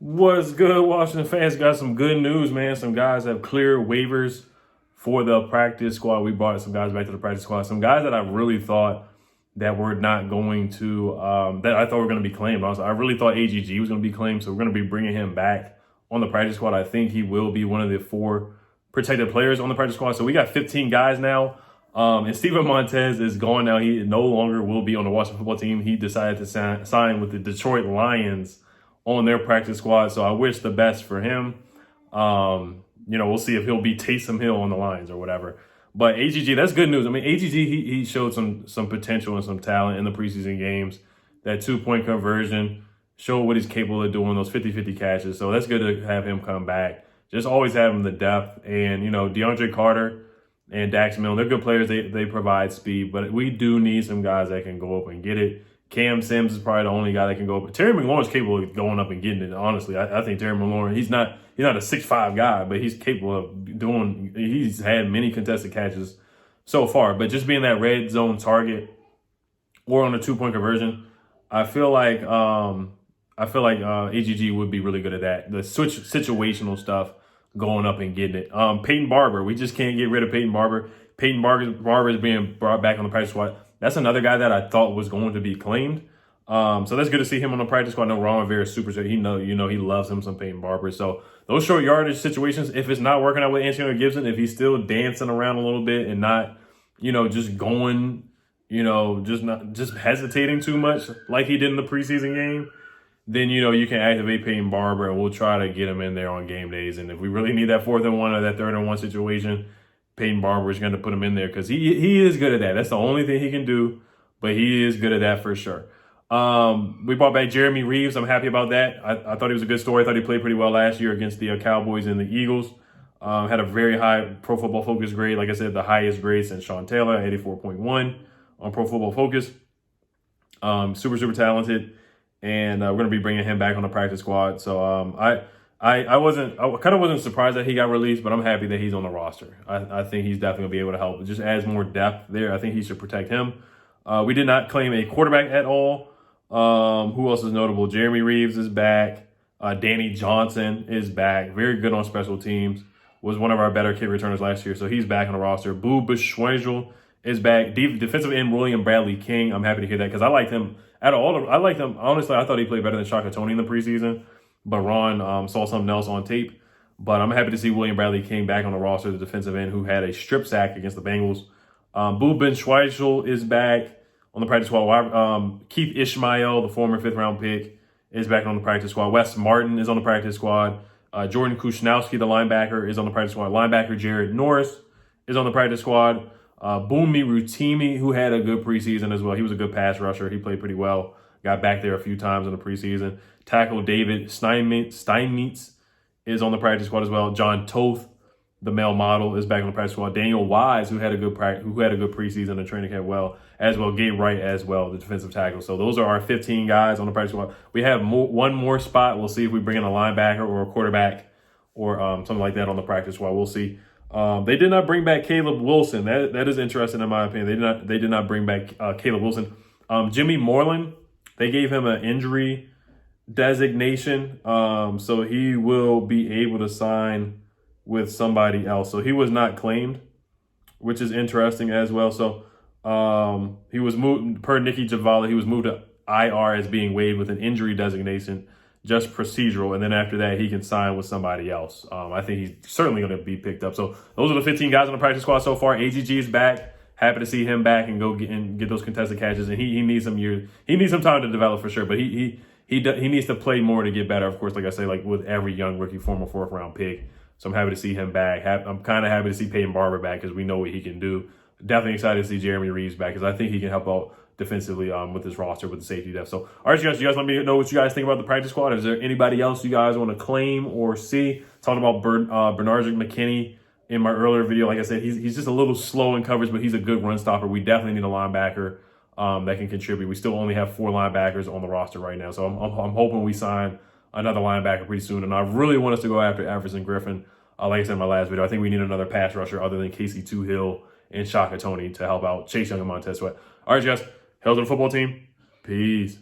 What's good, Washington fans? Got some good news, man. Some guys have cleared waivers for the practice squad. We brought some guys back to the practice squad. Some guys that I really thought that were not going to, that I thought were going to be claimed. I really thought AGG was going to be claimed, so we're going to be bringing him back on the practice squad. I think he will be one of the 4 protected players on the practice squad. So we got 15 guys now. And Steven Montez is gone now. He no longer will be on the Washington football team. He decided to sign with the Detroit Lions on their practice squad. So I wish the best for him. We'll see if he'll be Taysom Hill on the Lions or whatever. But AGG, that's good news. I mean, AGG, he showed some potential and some talent in the preseason games. That 2-point conversion showed what he's capable of doing, those 50-50 catches. So that's good to have him come back. Just always have him the depth. And, DeAndre Carter and Dax Milne, they're good players. They provide speed. But we do need some guys that can go up and get it. Cam Sims is probably the only guy that can go up. Terry McLaurin's capable of going up and getting it, honestly. I think Terry McLaurin, he's not a 6'5" guy, but he's capable of he's had many contested catches so far. But just being that red zone target or on a 2-point conversion, I feel like AGG would be really good at that. The situational stuff, going up and getting it. Peyton Barber, we just can't get rid of Peyton Barber. Peyton Barber is being brought back on the practice squad. That's another guy that I thought was going to be claimed. So that's good to see him on the practice squad. I know Ron Rivera is super. He loves him some Peyton Barber. So those short yardage situations, if it's not working out with Antonio Gibson, if he's still dancing around a little bit and not, just going, just hesitating too much like he did in the preseason game, then, you can activate Peyton Barber and we'll try to get him in there on game days. And if we really need that 4th and 1 or that 3rd and 1 situation, Peyton Barber is going to put him in there because he is good at that. That's the only thing he can do, but he is good at that for sure. We brought back Jeremy Reeves. I'm happy about that. I thought he was a good story. I thought he played pretty well last year against the Cowboys and the Eagles. Had a very high Pro Football Focus grade. Like I said, the highest grade since Sean Taylor, 84.1 on Pro Football Focus. Super, super talented. And we're going to be bringing him back on the practice squad. So I kind of wasn't surprised that he got released, but I'm happy that he's on the roster. I think he's definitely going to be able to help. It just adds more depth there. I think he should protect him. We did not claim a quarterback at all. Who else is notable? Jeremy Reeves is back. Danny Johnson is back. Very good on special teams. Was one of our better kick returners last year, so he's back on the roster. Boo Bushwangel is back. Defensive end William Bradley King. I'm happy to hear that because I liked him. Honestly, I thought he played better than Shaka Toney in the preseason. But Ron saw something else on tape. But I'm happy to see William Bradley King back on the roster, the defensive end who had a strip sack against the Bengals. Boo Schweichel is back on the practice squad. Keith Ishmael, the former 5th-round pick, is back on the practice squad. Wes Martin is on the practice squad. Jordan Kushnowski, the linebacker, is on the practice squad. Linebacker Jared Norris is on the practice squad. Bumi Rutimi, who had a good preseason as well. He was a good pass rusher. He played pretty well. Got back there a few times in the preseason. Tackle David Steinmetz is on the practice squad as well. John Toth, the male model, is back on the practice squad. Daniel Wise, who had a good preseason and training camp as well. Gabe Wright as well, the defensive tackle. So those are our 15 guys on the practice squad. We have one more spot. We'll see if we bring in a linebacker or a quarterback or something like that on the practice squad. We'll see. They did not bring back Caleb Wilson. That is interesting in my opinion. They did not bring back Caleb Wilson. Jimmy Moreland, they gave him an injury designation, so he will be able to sign with somebody else. So he was not claimed, which is interesting as well. So he was moved, per Nikki Javala, he was moved to IR as being waived with an injury designation, just procedural. And then after that, he can sign with somebody else. I think he's certainly going to be picked up. So those are the 15 guys on the practice squad so far. AGG is back. Happy to see him back and go get those contested catches. And he needs some years. He needs some time to develop for sure. But he needs to play more to get better. Of course, like I say, like with every young rookie, former 4th-round pick. So I'm happy to see him back. I'm kind of happy to see Peyton Barber back because we know what he can do. Definitely excited to see Jeremy Reeves back because I think he can help out defensively with this roster with the safety depth. So, all right, you guys let me know what you guys think about the practice squad. Is there anybody else you guys want to claim or see? Talking about Bernard McKinney in my earlier video. Like I said, he's just a little slow in coverage, but he's a good run stopper. We definitely need a linebacker that can contribute. We still only have 4 linebackers on the roster right now. So I'm hoping we sign another linebacker pretty soon. And I really want us to go after Everson Griffin. Like I said in my last video, I think we need another pass rusher other than Casey Toohill and Shaka Toney to help out Chase Young and Montez Sweat. All right, you guys. Hail to the football team. Peace.